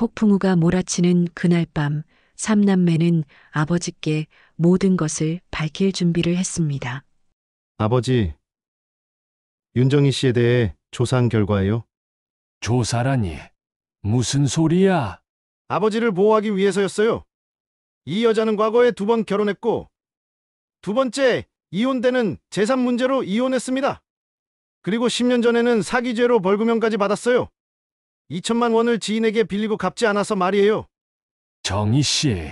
폭풍우가 몰아치는 그날 밤 삼남매는 아버지께 모든 것을 밝힐 준비를 했습니다. 아버지, 윤정희 씨에 대해 조사한 결과예요. 조사라니. 무슨 소리야? 아버지를 보호하기 위해서였어요. 이 여자는 과거에 2번 결혼했고, 2번째 이혼되는 재산 문제로 이혼했습니다. 그리고 10년 전에는 사기죄로 벌금형까지 받았어요. 2천만 원을 지인에게 빌리고 갚지 않아서 말이에요. 정희 씨,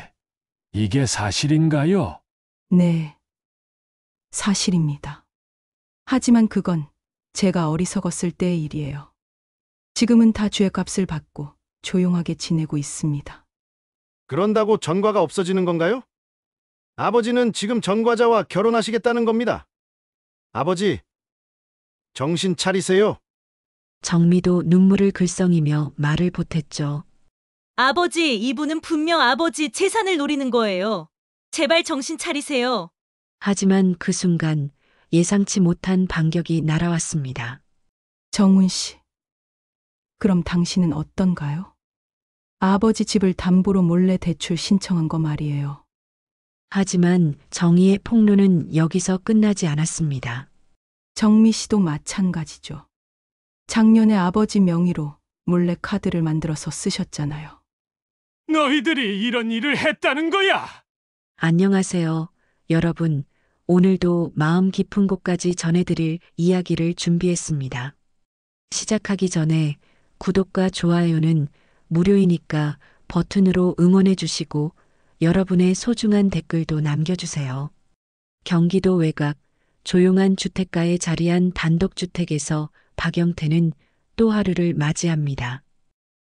이게 사실인가요? 네, 사실입니다. 하지만 그건 제가 어리석었을 때의 일이에요. 지금은 다 죄값을 받고 조용하게 지내고 있습니다. 그런다고 전과가 없어지는 건가요? 아버지는 지금 전과자와 결혼하시겠다는 겁니다. 아버지, 정신 차리세요. 정미도 눈물을 글썽이며 말을 보탰죠. 아버지, 이분은 분명 아버지 재산을 노리는 거예요. 제발 정신 차리세요. 하지만 그 순간 예상치 못한 반격이 날아왔습니다. 정훈 씨, 그럼 당신은 어떤가요? 아버지 집을 담보로 몰래 대출 신청한 거 말이에요. 하지만 정의의 폭로는 여기서 끝나지 않았습니다. 정미 씨도 마찬가지죠. 작년에 아버지 명의로 몰래 카드를 만들어서 쓰셨잖아요. 너희들이 이런 일을 했다는 거야! 안녕하세요, 여러분. 오늘도 마음 깊은 곳까지 전해드릴 이야기를 준비했습니다. 시작하기 전에 구독과 좋아요는 무료이니까 버튼으로 응원해 주시고 여러분의 소중한 댓글도 남겨주세요. 경기도 외곽 조용한 주택가에 자리한 단독주택에서 박영태는 또 하루를 맞이합니다.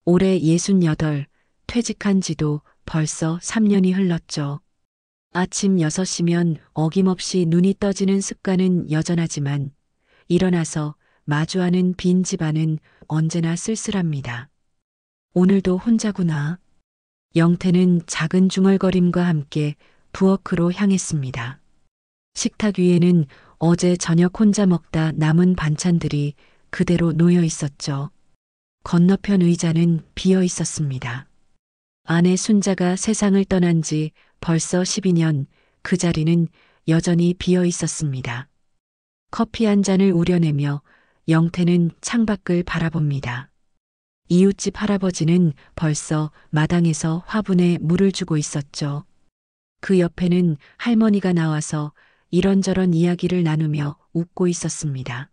올해 68, 퇴직한 지도 벌써 3년이 흘렀죠. 아침 6시면 어김없이 눈이 떠지는 습관은 여전하지만 일어나서 마주하는 빈 집안은 언제나 쓸쓸합니다. 오늘도 혼자구나. 영태는 작은 중얼거림과 함께 부엌으로 향했습니다. 식탁 위에는 어제 저녁 혼자 먹다 남은 반찬들이 그대로 놓여 있었죠. 건너편 의자는 비어 있었습니다. 아내 순자가 세상을 떠난 지 벌써 12년, 그 자리는 여전히 비어 있었습니다. 커피 한 잔을 우려내며 영태는 창밖을 바라봅니다. 이웃집 할아버지는 벌써 마당에서 화분에 물을 주고 있었죠. 그 옆에는 할머니가 나와서 이런저런 이야기를 나누며 웃고 있었습니다.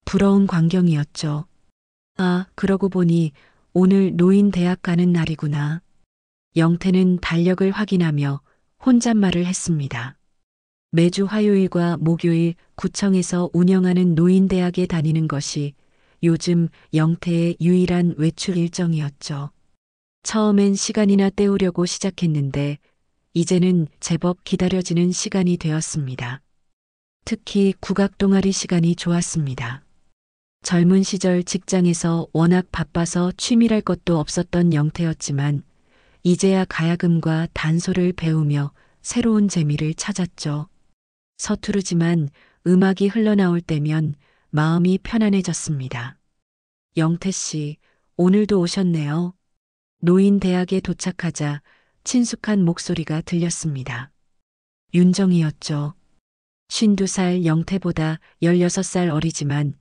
부러운 광경이었죠. 아, 그러고 보니 오늘 노인 대학 가는 날이구나. 영태는 달력을 확인하며 혼잣말을 했습니다. 매주 화요일과 목요일 구청에서 운영하는 노인대학에 다니는 것이 요즘 영태의 유일한 외출 일정이었죠. 처음엔 시간이나 때우려고 시작했는데 이제는 제법 기다려지는 시간이 되었습니다. 특히 국악 동아리 시간이 좋았습니다. 젊은 시절 직장에서 워낙 바빠서 취미랄 것도 없었던 영태였지만 이제야 가야금과 단소를 배우며 새로운 재미를 찾았죠. 서투르지만 음악이 흘러나올 때면 마음이 편안해졌습니다. 영태 씨, 오늘도 오셨네요. 노인대학에 도착하자 친숙한 목소리가 들렸습니다. 윤정이었죠. 52살 영태보다 16살 어리지만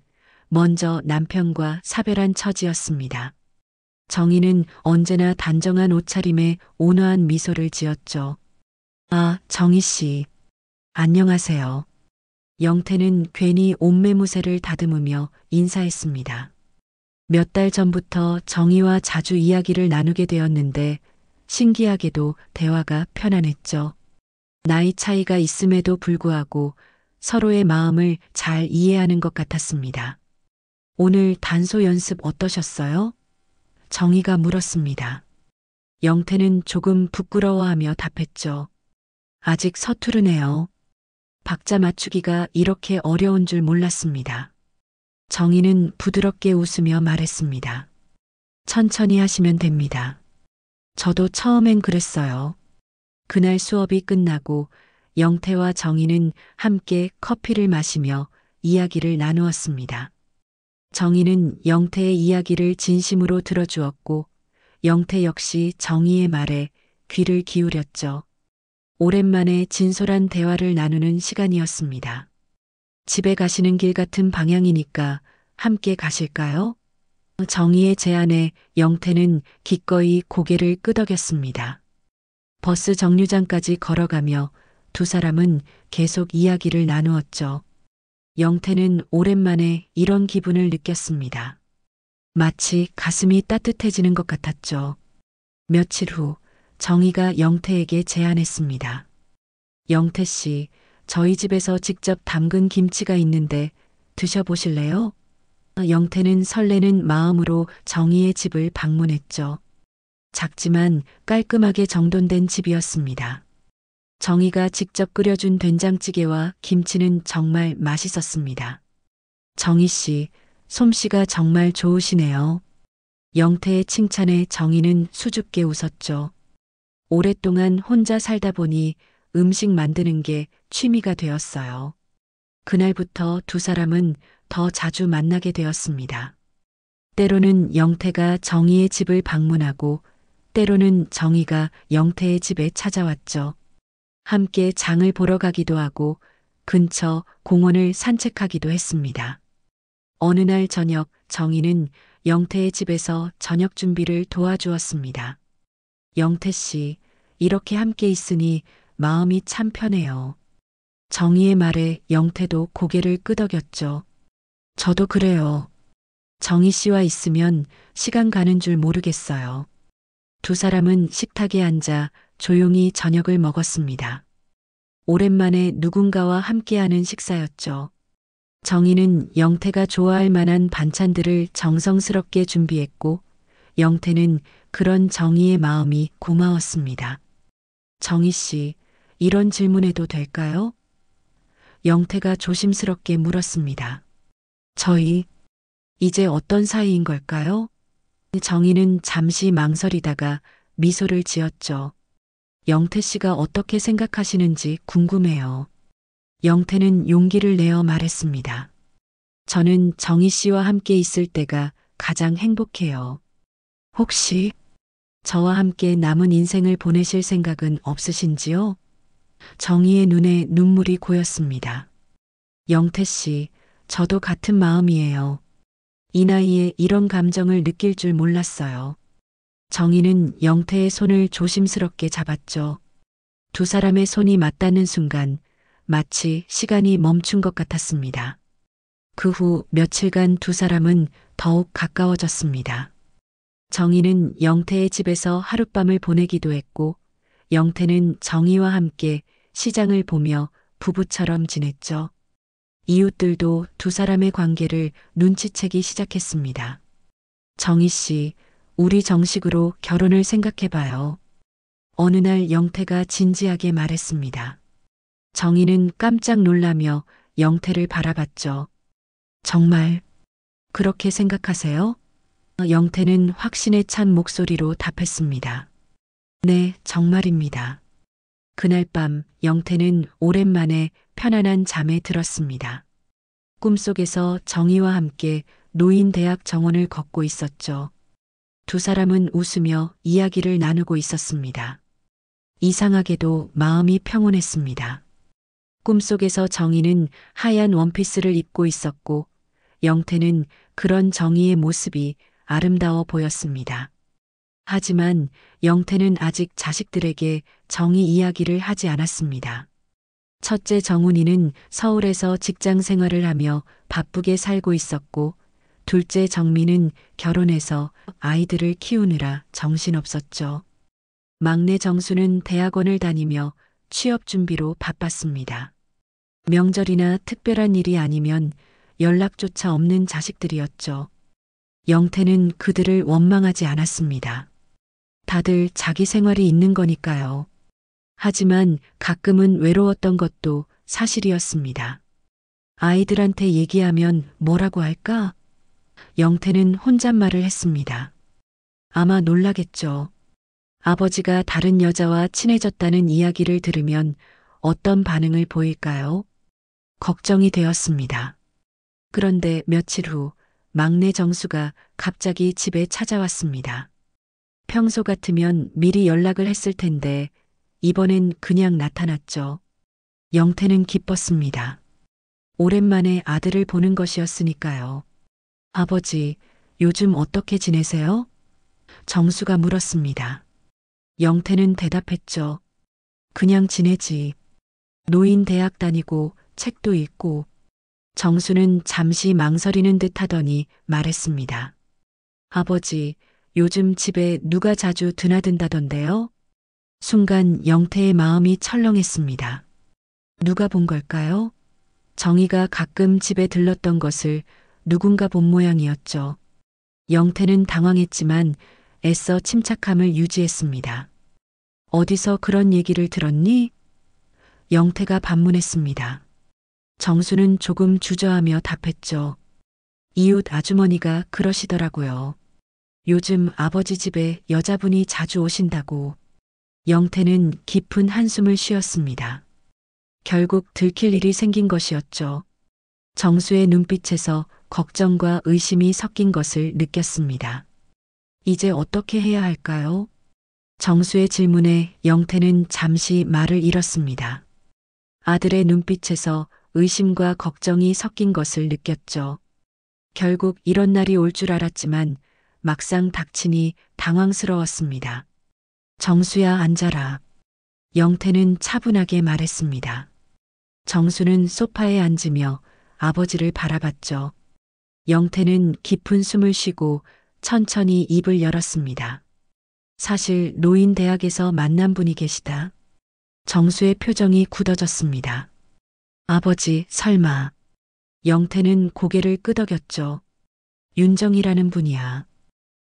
먼저 남편과 사별한 처지였습니다. 정희는 언제나 단정한 옷차림에 온화한 미소를 지었죠. 아, 정희 씨. 안녕하세요. 영태는 괜히 옷매무새를 다듬으며 인사했습니다. 몇 달 전부터 정희와 자주 이야기를 나누게 되었는데 신기하게도 대화가 편안했죠. 나이 차이가 있음에도 불구하고 서로의 마음을 잘 이해하는 것 같았습니다. 오늘 단소 연습 어떠셨어요? 정희가 물었습니다. 영태는 조금 부끄러워하며 답했죠. 아직 서투르네요. 박자 맞추기가 이렇게 어려운 줄 몰랐습니다. 정희는 부드럽게 웃으며 말했습니다. 천천히 하시면 됩니다. 저도 처음엔 그랬어요. 그날 수업이 끝나고 영태와 정희는 함께 커피를 마시며 이야기를 나누었습니다. 정희는 영태의 이야기를 진심으로 들어주었고 영태 역시 정희의 말에 귀를 기울였죠. 오랜만에 진솔한 대화를 나누는 시간이었습니다. 집에 가시는 길 같은 방향이니까 함께 가실까요? 정희의 제안에 영태는 기꺼이 고개를 끄덕였습니다. 버스 정류장까지 걸어가며 두 사람은 계속 이야기를 나누었죠. 영태는 오랜만에 이런 기분을 느꼈습니다. 마치 가슴이 따뜻해지는 것 같았죠. 며칠 후 정희가 영태에게 제안했습니다. 영태 씨, 저희 집에서 직접 담근 김치가 있는데 드셔보실래요? 영태는 설레는 마음으로 정희의 집을 방문했죠. 작지만 깔끔하게 정돈된 집이었습니다. 정희가 직접 끓여준 된장찌개와 김치는 정말 맛있었습니다. 정희 씨, 솜씨가 정말 좋으시네요. 영태의 칭찬에 정희는 수줍게 웃었죠. 오랫동안 혼자 살다 보니 음식 만드는 게 취미가 되었어요. 그날부터 두 사람은 더 자주 만나게 되었습니다. 때로는 영태가 정희의 집을 방문하고 때로는 정희가 영태의 집에 찾아왔죠. 함께 장을 보러 가기도 하고 근처 공원을 산책하기도 했습니다. 어느 날 저녁 정희는 영태의 집에서 저녁 준비를 도와주었습니다. 영태 씨, 이렇게 함께 있으니 마음이 참 편해요. 정희의 말에 영태도 고개를 끄덕였죠. 저도 그래요. 정희 씨와 있으면 시간 가는 줄 모르겠어요. 두 사람은 식탁에 앉아 조용히 저녁을 먹었습니다. 오랜만에 누군가와 함께하는 식사였죠. 정희는 영태가 좋아할 만한 반찬들을 정성스럽게 준비했고 영태는 그런 정희의 마음이 고마웠습니다. 정희 씨, 이런 질문해도 될까요? 영태가 조심스럽게 물었습니다. 저희 이제 어떤 사이인 걸까요? 정희는 잠시 망설이다가 미소를 지었죠. 영태 씨가 어떻게 생각하시는지 궁금해요. 영태는 용기를 내어 말했습니다. 저는 정희 씨와 함께 있을 때가 가장 행복해요. 혹시 저와 함께 남은 인생을 보내실 생각은 없으신지요? 정희의 눈에 눈물이 고였습니다. 영태 씨, 저도 같은 마음이에요. 이 나이에 이런 감정을 느낄 줄 몰랐어요. 정희는 영태의 손을 조심스럽게 잡았죠. 두 사람의 손이 맞닿는 순간 마치 시간이 멈춘 것 같았습니다. 그 후 며칠간 두 사람은 더욱 가까워졌습니다. 정희는 영태의 집에서 하룻밤을 보내기도 했고 영태는 정희와 함께 시장을 보며 부부처럼 지냈죠. 이웃들도 두 사람의 관계를 눈치채기 시작했습니다. 정희 씨, 우리 정식으로 결혼을 생각해봐요. 어느 날 영태가 진지하게 말했습니다. 정희는 깜짝 놀라며 영태를 바라봤죠. 정말 그렇게 생각하세요? 영태는 확신에 찬 목소리로 답했습니다. 네, 정말입니다. 그날 밤 영태는 오랜만에 편안한 잠에 들었습니다. 꿈속에서 정희와 함께 노인대학 정원을 걷고 있었죠. 두 사람은 웃으며 이야기를 나누고 있었습니다. 이상하게도 마음이 평온했습니다. 꿈속에서 정희는 하얀 원피스를 입고 있었고 영태는 그런 정희의 모습이 아름다워 보였습니다. 하지만 영태는 아직 자식들에게 정희 이야기를 하지 않았습니다. 첫째 정훈이는 서울에서 직장 생활을 하며 바쁘게 살고 있었고 둘째 정민은 결혼해서 아이들을 키우느라 정신없었죠. 막내 정수는 대학원을 다니며 취업 준비로 바빴습니다. 명절이나 특별한 일이 아니면 연락조차 없는 자식들이었죠. 영태는 그들을 원망하지 않았습니다. 다들 자기 생활이 있는 거니까요. 하지만 가끔은 외로웠던 것도 사실이었습니다. 아이들한테 얘기하면 뭐라고 할까? 영태는 혼잣말을 했습니다. 아마 놀라겠죠. 아버지가 다른 여자와 친해졌다는 이야기를 들으면 어떤 반응을 보일까요? 걱정이 되었습니다. 그런데 며칠 후 막내 정수가 갑자기 집에 찾아왔습니다. 평소 같으면 미리 연락을 했을 텐데 이번엔 그냥 나타났죠. 영태는 기뻤습니다. 오랜만에 아들을 보는 것이었으니까요. 아버지, 요즘 어떻게 지내세요? 정수가 물었습니다. 영태는 대답했죠. 그냥 지내지. 노인 대학 다니고 책도 읽고. 정수는 잠시 망설이는 듯 하더니 말했습니다. 아버지, 요즘 집에 누가 자주 드나든다던데요? 순간 영태의 마음이 철렁했습니다. 누가 본 걸까요? 정희가 가끔 집에 들렀던 것을 누군가 본 모양이었죠. 영태는 당황했지만 애써 침착함을 유지했습니다. 어디서 그런 얘기를 들었니? 영태가 반문했습니다. 정수는 조금 주저하며 답했죠. 이웃 아주머니가 그러시더라고요. 요즘 아버지 집에 여자분이 자주 오신다고. 영태는 깊은 한숨을 쉬었습니다. 결국 들킬 일이 생긴 것이었죠. 정수의 눈빛에서 걱정과 의심이 섞인 것을 느꼈습니다. 이제 어떻게 해야 할까요? 정수의 질문에 영태는 잠시 말을 잃었습니다. 아들의 눈빛에서 의심과 걱정이 섞인 것을 느꼈죠. 결국 이런 날이 올 줄 알았지만 막상 닥치니 당황스러웠습니다. 정수야, 앉아라. 영태는 차분하게 말했습니다. 정수는 소파에 앉으며 아버지를 바라봤죠. 영태는 깊은 숨을 쉬고 천천히 입을 열었습니다. 사실 노인 대학에서 만난 분이 계시다. 정수의 표정이 굳어졌습니다. 아버지, 설마. 영태는 고개를 끄덕였죠. 윤정이라는 분이야.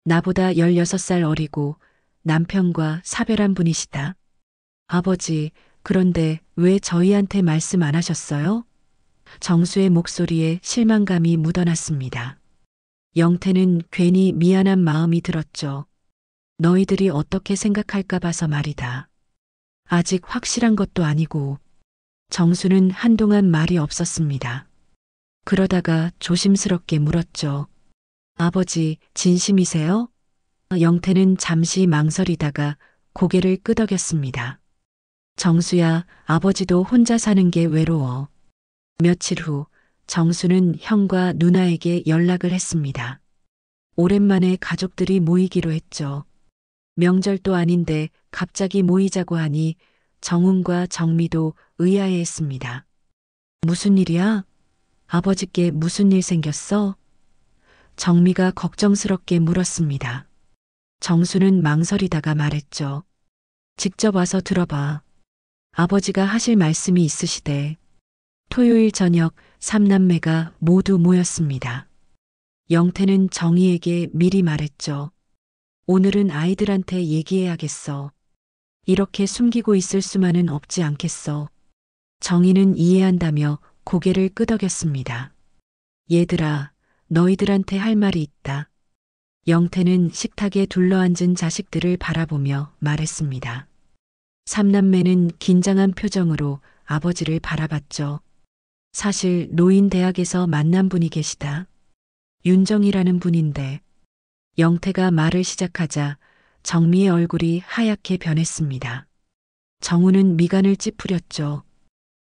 나보다 16살 어리고 남편과 사별한 분이시다. 아버지, 그런데 왜 저희한테 말씀 안 하셨어요? 정수의 목소리에 실망감이 묻어났습니다. 영태는 괜히 미안한 마음이 들었죠. 너희들이 어떻게 생각할까 봐서 말이다. 아직 확실한 것도 아니고. 정수는 한동안 말이 없었습니다. 그러다가 조심스럽게 물었죠. 아버지, 진심이세요? 영태는 잠시 망설이다가 고개를 끄덕였습니다. 정수야, 아버지도 혼자 사는 게 외로워. 며칠 후 정수는 형과 누나에게 연락을 했습니다. 오랜만에 가족들이 모이기로 했죠. 명절도 아닌데 갑자기 모이자고 하니 정훈과 정미도 의아해했습니다. 무슨 일이야? 아버지께 무슨 일 생겼어? 정미가 걱정스럽게 물었습니다. 정수는 망설이다가 말했죠. 직접 와서 들어봐. 아버지가 하실 말씀이 있으시대. 토요일 저녁 3남매가 모두 모였습니다. 영태는 정희에게 미리 말했죠. 오늘은 아이들한테 얘기해야겠어. 이렇게 숨기고 있을 수만은 없지 않겠어. 정희는 이해한다며 고개를 끄덕였습니다. 얘들아, 너희들한테 할 말이 있다. 영태는 식탁에 둘러앉은 자식들을 바라보며 말했습니다. 삼남매는 긴장한 표정으로 아버지를 바라봤죠. 사실 노인 대학에서 만난 분이 계시다. 윤정이라는 분인데. 영태가 말을 시작하자 정미의 얼굴이 하얗게 변했습니다. 정우는 미간을 찌푸렸죠.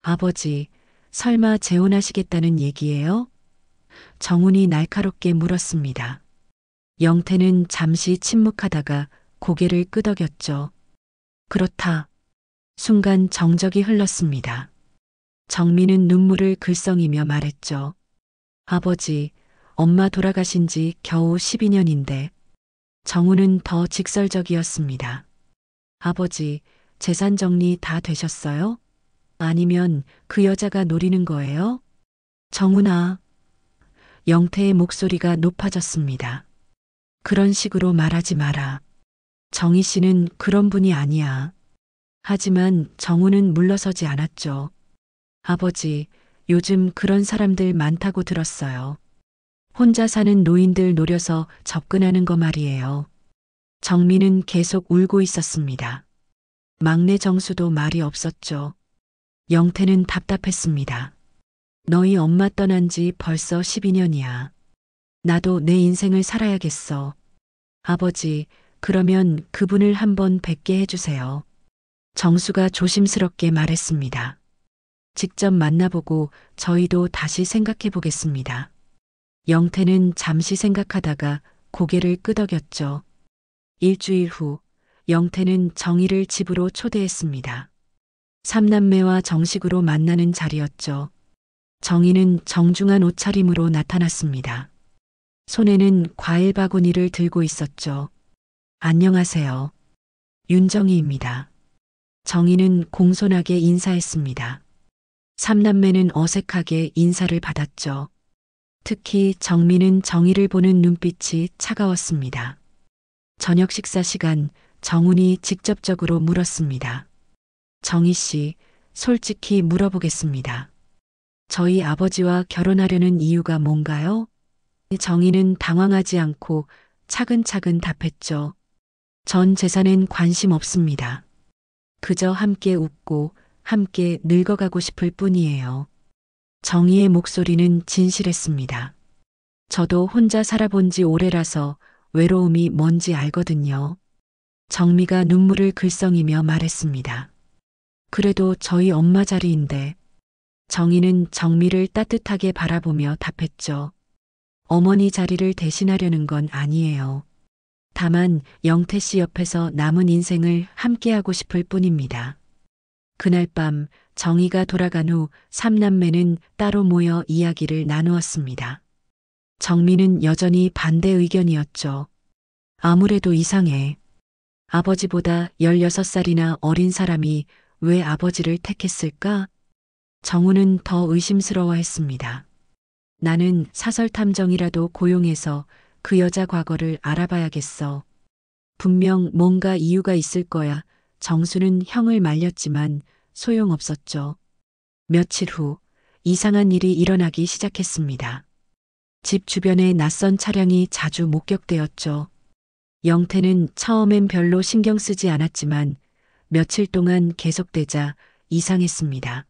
아버지, 설마 재혼하시겠다는 얘기예요? 정훈이 날카롭게 물었습니다. 영태는 잠시 침묵하다가 고개를 끄덕였죠. 그렇다. 순간 정적이 흘렀습니다. 정미는 눈물을 글썽이며 말했죠. 아버지, 엄마 돌아가신 지 겨우 12년인데. 정우는 더 직설적이었습니다. 아버지, 재산 정리 다 되셨어요? 아니면 그 여자가 노리는 거예요? 정훈아. 영태의 목소리가 높아졌습니다. 그런 식으로 말하지 마라. 정희 씨는 그런 분이 아니야. 하지만 정우는 물러서지 않았죠. 아버지, 요즘 그런 사람들 많다고 들었어요. 혼자 사는 노인들 노려서 접근하는 거 말이에요. 정미는 계속 울고 있었습니다. 막내 정수도 말이 없었죠. 영태는 답답했습니다. 너희 엄마 떠난 지 벌써 12년이야. 나도 내 인생을 살아야겠어. 아버지, 그러면 그분을 한번 뵙게 해주세요. 정수가 조심스럽게 말했습니다. 직접 만나보고 저희도 다시 생각해 보겠습니다. 영태는 잠시 생각하다가 고개를 끄덕였죠. 일주일 후 영태는 정희를 집으로 초대했습니다. 삼남매와 정식으로 만나는 자리였죠. 정희는 정중한 옷차림으로 나타났습니다. 손에는 과일 바구니를 들고 있었죠. 안녕하세요. 윤정희입니다. 정희는 공손하게 인사했습니다. 삼남매는 어색하게 인사를 받았죠. 특히 정민은 정희를 보는 눈빛이 차가웠습니다. 저녁 식사 시간 정훈이 직접적으로 물었습니다. 정희 씨, 솔직히 물어보겠습니다. 저희 아버지와 결혼하려는 이유가 뭔가요? 정희는 당황하지 않고 차근차근 답했죠. 전 재산엔 관심 없습니다. 그저 함께 웃고 함께 늙어가고 싶을 뿐이에요. 정희의 목소리는 진실했습니다. 저도 혼자 살아본 지 오래라서 외로움이 뭔지 알거든요. 정미가 눈물을 글썽이며 말했습니다. 그래도 저희 엄마 자리인데. 정희는 정미를 따뜻하게 바라보며 답했죠. 어머니 자리를 대신하려는 건 아니에요. 다만 영태 씨 옆에서 남은 인생을 함께하고 싶을 뿐입니다. 그날 밤 정희가 돌아간 후 삼남매는 따로 모여 이야기를 나누었습니다. 정미는 여전히 반대 의견이었죠. 아무래도 이상해. 아버지보다 16살이나 어린 사람이 왜 아버지를 택했을까? 정우는 더 의심스러워했습니다. 나는 사설탐정이라도 고용해서 그 여자 과거를 알아봐야겠어. 분명 뭔가 이유가 있을 거야. 정수는 형을 말렸지만 소용없었죠. 며칠 후 이상한 일이 일어나기 시작했습니다. 집 주변에 낯선 차량이 자주 목격되었죠. 영태는 처음엔 별로 신경 쓰지 않았지만 며칠 동안 계속되자 이상했습니다.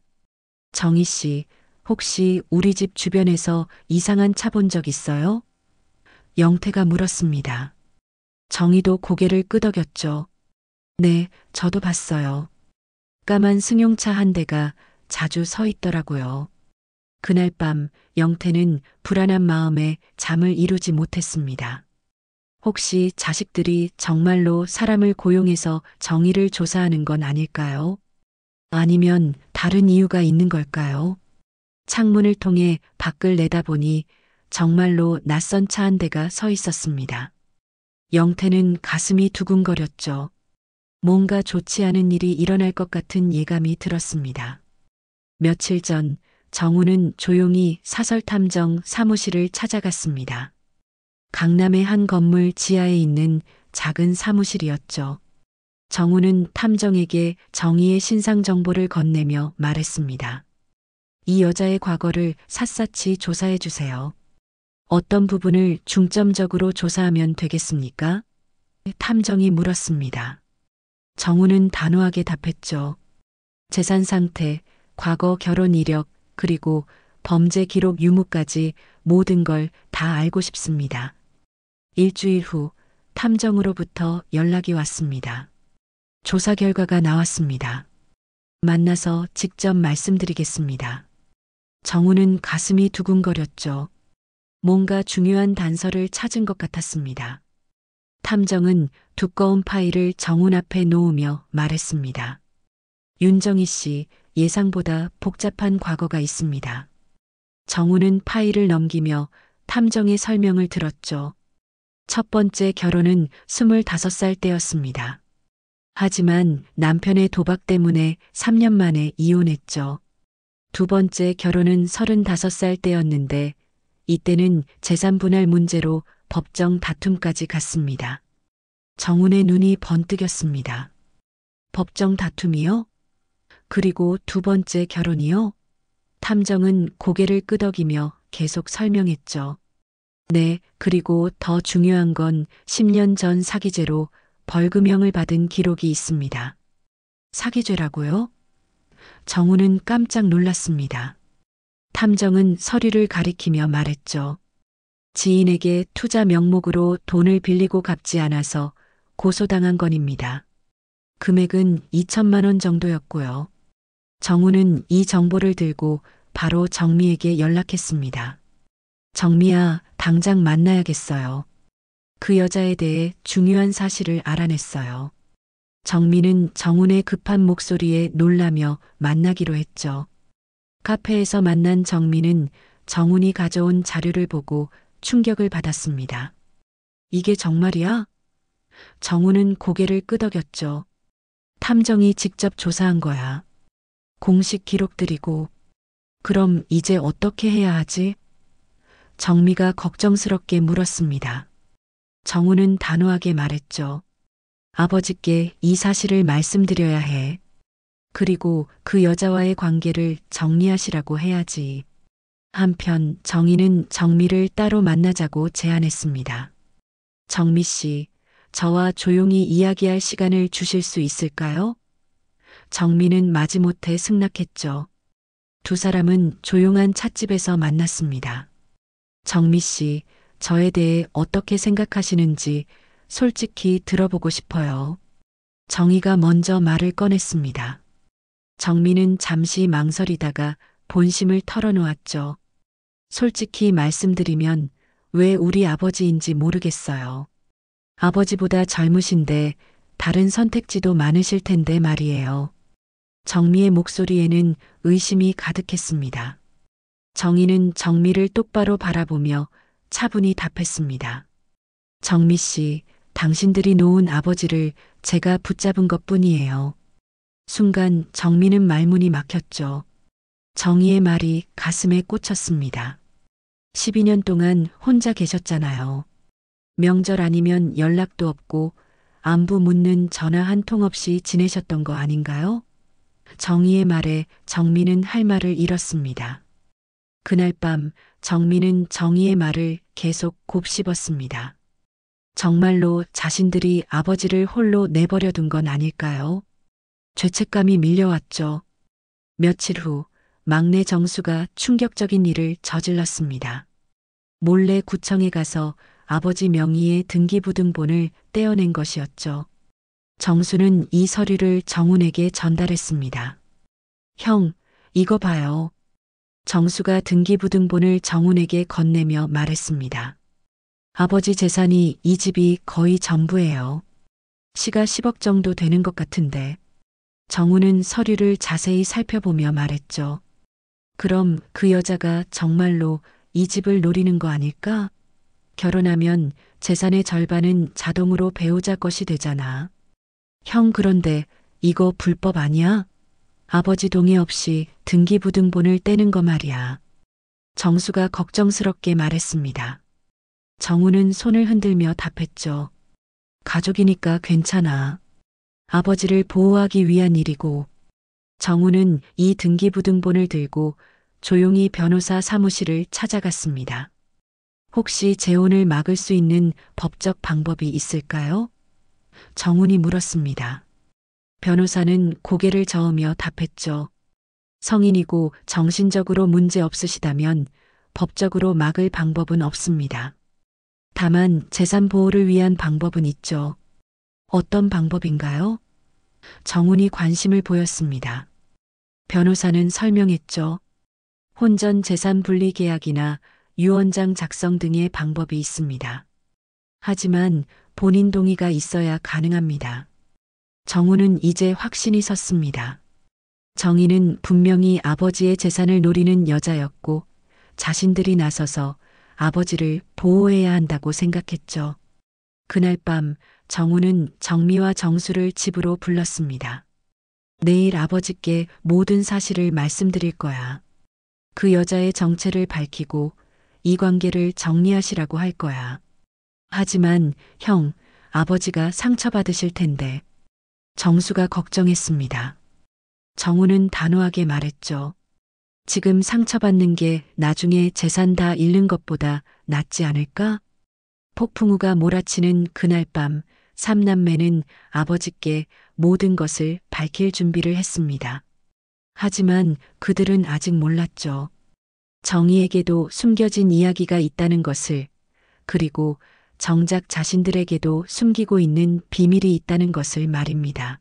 정희 씨, 혹시 우리 집 주변에서 이상한 차 본 적 있어요? 영태가 물었습니다. 정희도 고개를 끄덕였죠. 네, 저도 봤어요. 까만 승용차 한 대가 자주 서 있더라고요. 그날 밤 영태는 불안한 마음에 잠을 이루지 못했습니다. 혹시 자식들이 정말로 사람을 고용해서 정의를 조사하는 건 아닐까요? 아니면 다른 이유가 있는 걸까요? 창문을 통해 밖을 내다보니 정말로 낯선 차 한 대가 서 있었습니다. 영태는 가슴이 두근거렸죠. 뭔가 좋지 않은 일이 일어날 것 같은 예감이 들었습니다. 며칠 전 정우는 조용히 사설탐정 사무실을 찾아갔습니다. 강남의 한 건물 지하에 있는 작은 사무실이었죠. 정우는 탐정에게 정의의 신상 정보를 건네며 말했습니다. 이 여자의 과거를 샅샅이 조사해 주세요. 어떤 부분을 중점적으로 조사하면 되겠습니까? 탐정이 물었습니다. 정우는 단호하게 답했죠. 재산 상태, 과거 결혼 이력, 그리고 범죄 기록 유무까지 모든 걸 다 알고 싶습니다. 일주일 후 탐정으로부터 연락이 왔습니다. 조사 결과가 나왔습니다. 만나서 직접 말씀드리겠습니다. 정우는 가슴이 두근거렸죠. 뭔가 중요한 단서를 찾은 것 같았습니다. 탐정은 두꺼운 파일을 정훈 앞에 놓으며 말했습니다. 윤정희 씨, 예상보다 복잡한 과거가 있습니다. 정훈은 파일을 넘기며 탐정의 설명을 들었죠. 첫 번째 결혼은 25살 때였습니다. 하지만 남편의 도박 때문에 3년 만에 이혼했죠. 두 번째 결혼은 35살 때였는데 이때는 재산 분할 문제로 법정 다툼까지 갔습니다. 정훈의 눈이 번뜩였습니다. 법정 다툼이요? 그리고 두 번째 결혼이요? 탐정은 고개를 끄덕이며 계속 설명했죠. 네, 그리고 더 중요한 건 10년 전 사기죄로 벌금형을 받은 기록이 있습니다. 사기죄라고요? 정우는 깜짝 놀랐습니다. 탐정은 서류를 가리키며 말했죠. 지인에게 투자 명목으로 돈을 빌리고 갚지 않아서 고소당한 건입니다. 금액은 2천만 원 정도였고요. 정우는 이 정보를 들고 바로 정미에게 연락했습니다. 정미야, 당장 만나야겠어요. 그 여자에 대해 중요한 사실을 알아냈어요. 정미는 정훈의 급한 목소리에 놀라며 만나기로 했죠. 카페에서 만난 정미는 정훈이 가져온 자료를 보고 충격을 받았습니다. 이게 정말이야? 정훈은 고개를 끄덕였죠. 탐정이 직접 조사한 거야. 공식 기록들이고. 그럼 이제 어떻게 해야 하지? 정미가 걱정스럽게 물었습니다. 정훈은 단호하게 말했죠. 아버지께 이 사실을 말씀드려야 해. 그리고 그 여자와의 관계를 정리하시라고 해야지. 한편 정희는 정미를 따로 만나자고 제안했습니다. 정미 씨, 저와 조용히 이야기할 시간을 주실 수 있을까요? 정미는 마지못해 승낙했죠. 두 사람은 조용한 찻집에서 만났습니다. 정미 씨, 저에 대해 어떻게 생각하시는지 솔직히 들어보고 싶어요. 정희가 먼저 말을 꺼냈습니다. 정미는 잠시 망설이다가 본심을 털어놓았죠. 솔직히 말씀드리면 왜 우리 아버지인지 모르겠어요. 아버지보다 젊으신데 다른 선택지도 많으실 텐데 말이에요. 정미의 목소리에는 의심이 가득했습니다. 정희는 정미를 똑바로 바라보며 차분히 답했습니다. 정미 씨, 당신들이 놓은 아버지를 제가 붙잡은 것뿐이에요. 순간 정미는 말문이 막혔죠. 정희의 말이 가슴에 꽂혔습니다. 12년 동안 혼자 계셨잖아요. 명절 아니면 연락도 없고 안부 묻는 전화 한 통 없이 지내셨던 거 아닌가요? 정희의 말에 정미는 할 말을 잃었습니다. 그날 밤 정미는 정희의 말을 계속 곱씹었습니다. 정말로 자신들이 아버지를 홀로 내버려 둔 건 아닐까요? 죄책감이 밀려왔죠. 며칠 후 막내 정수가 충격적인 일을 저질렀습니다. 몰래 구청에 가서 아버지 명의의 등기부등본을 떼어낸 것이었죠. 정수는 이 서류를 정훈에게 전달했습니다. 형, 이거 봐요. 정수가 등기부등본을 정훈에게 건네며 말했습니다. 아버지 재산이 이 집이 거의 전부예요. 시가 10억 정도 되는 것 같은데. 정훈은 서류를 자세히 살펴보며 말했죠. 그럼 그 여자가 정말로 이 집을 노리는 거 아닐까? 결혼하면 재산의 절반은 자동으로 배우자 것이 되잖아. 형, 그런데 이거 불법 아니야? 아버지 동의 없이 등기부등본을 떼는 거 말이야. 정수가 걱정스럽게 말했습니다. 정훈은 손을 흔들며 답했죠. 가족이니까 괜찮아. 아버지를 보호하기 위한 일이고. 정훈은 이 등기부등본을 들고 조용히 변호사 사무실을 찾아갔습니다. 혹시 재혼을 막을 수 있는 법적 방법이 있을까요? 정훈이 물었습니다. 변호사는 고개를 저으며 답했죠. 성인이고 정신적으로 문제 없으시다면 법적으로 막을 방법은 없습니다. 다만 재산 보호를 위한 방법은 있죠. 어떤 방법인가요? 정훈이 관심을 보였습니다. 변호사는 설명했죠. 혼전 재산 분리 계약이나 유언장 작성 등의 방법이 있습니다. 하지만 본인 동의가 있어야 가능합니다. 정훈은 이제 확신이 섰습니다. 정희는 분명히 아버지의 재산을 노리는 여자였고 자신들이 나서서 아버지를 보호해야 한다고 생각했죠. 그날 밤 정훈은 정미와 정수를 집으로 불렀습니다. 내일 아버지께 모든 사실을 말씀드릴 거야. 그 여자의 정체를 밝히고 이 관계를 정리하시라고 할 거야. 하지만 형, 아버지가 상처받으실 텐데. 정수가 걱정했습니다. 정훈은 단호하게 말했죠. 지금 상처받는 게 나중에 재산 다 잃는 것보다 낫지 않을까? 폭풍우가 몰아치는 그날 밤 삼남매는 아버지께 모든 것을 밝힐 준비를 했습니다. 하지만 그들은 아직 몰랐죠. 정희에게도 숨겨진 이야기가 있다는 것을, 그리고 정작 자신들에게도 숨기고 있는 비밀이 있다는 것을 말입니다.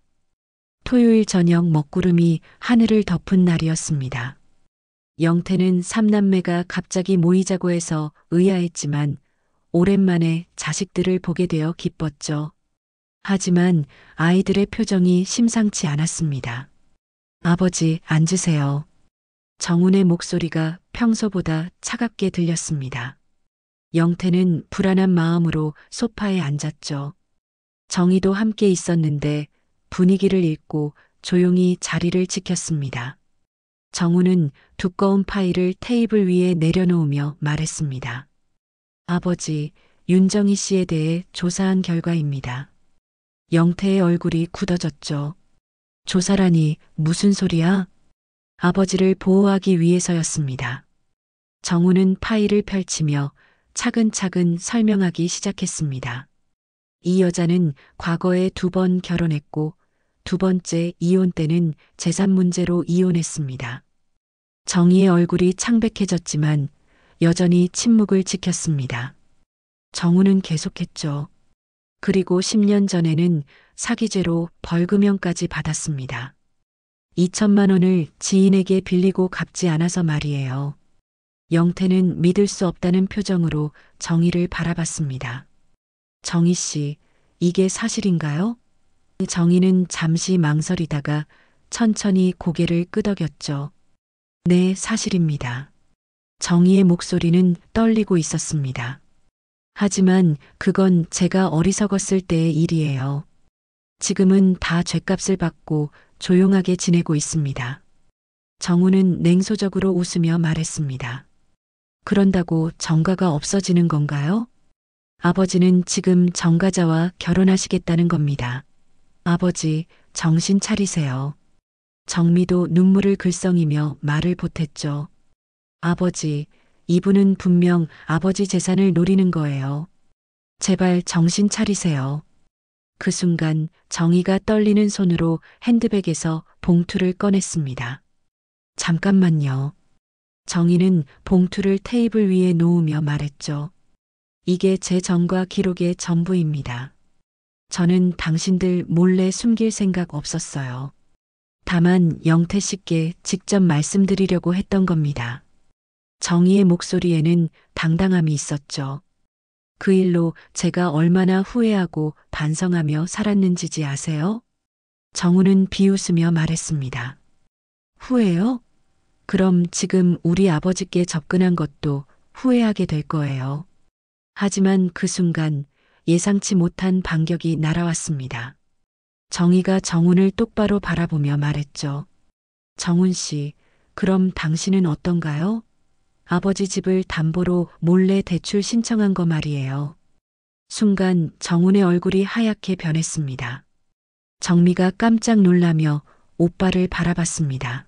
토요일 저녁 먹구름이 하늘을 덮은 날이었습니다. 영태는 삼남매가 갑자기 모이자고 해서 의아했지만 오랜만에 자식들을 보게 되어 기뻤죠. 하지만 아이들의 표정이 심상치 않았습니다. 아버지, 앉으세요. 정훈의 목소리가 평소보다 차갑게 들렸습니다. 영태는 불안한 마음으로 소파에 앉았죠. 정희도 함께 있었는데 분위기를 읽고 조용히 자리를 지켰습니다. 정훈은 두꺼운 파일을 테이블 위에 내려놓으며 말했습니다. 아버지, 윤정희 씨에 대해 조사한 결과입니다. 영태의 얼굴이 굳어졌죠. 조사라니 무슨 소리야? 아버지를 보호하기 위해서였습니다. 정훈은 파일을 펼치며 차근차근 설명하기 시작했습니다. 이 여자는 과거에 2번 결혼했고 2번째 이혼 때는 재산 문제로 이혼했습니다. 정희의 얼굴이 창백해졌지만 여전히 침묵을 지켰습니다. 정훈은 계속했죠. 그리고 10년 전에는 사기죄로 벌금형까지 받았습니다. 2천만 원을 지인에게 빌리고 갚지 않아서 말이에요. 영태는 믿을 수 없다는 표정으로 정희를 바라봤습니다. 정희 씨, 이게 사실인가요? 정희는 잠시 망설이다가 천천히 고개를 끄덕였죠. 네, 사실입니다. 정희의 목소리는 떨리고 있었습니다. 하지만 그건 제가 어리석었을 때의 일이에요. 지금은 다 죗값을 받고 조용하게 지내고 있습니다. 정훈은 냉소적으로 웃으며 말했습니다. 그런다고 정가가 없어지는 건가요? 아버지는 지금 정가자와 결혼하시겠다는 겁니다. 아버지, 정신 차리세요. 정미도 눈물을 글썽이며 말을 보탰죠. 아버지, 이분은 분명 아버지 재산을 노리는 거예요. 제발 정신 차리세요. 그 순간 정희가 떨리는 손으로 핸드백에서 봉투를 꺼냈습니다. 잠깐만요. 정희는 봉투를 테이블 위에 놓으며 말했죠. 이게 제 전과 기록의 전부입니다. 저는 당신들 몰래 숨길 생각 없었어요. 다만 영태 씨께 직접 말씀드리려고 했던 겁니다. 정희의 목소리에는 당당함이 있었죠. 그 일로 제가 얼마나 후회하고 반성하며 살았는지지 아세요? 정훈은 비웃으며 말했습니다. 후회요? 그럼 지금 우리 아버지께 접근한 것도 후회하게 될 거예요. 하지만 그 순간 예상치 못한 반격이 날아왔습니다. 정희가 정훈을 똑바로 바라보며 말했죠. 정훈 씨, 그럼 당신은 어떤가요? 아버지 집을 담보로 몰래 대출 신청한 거 말이에요. 순간 정훈의 얼굴이 하얗게 변했습니다. 정미가 깜짝 놀라며 오빠를 바라봤습니다.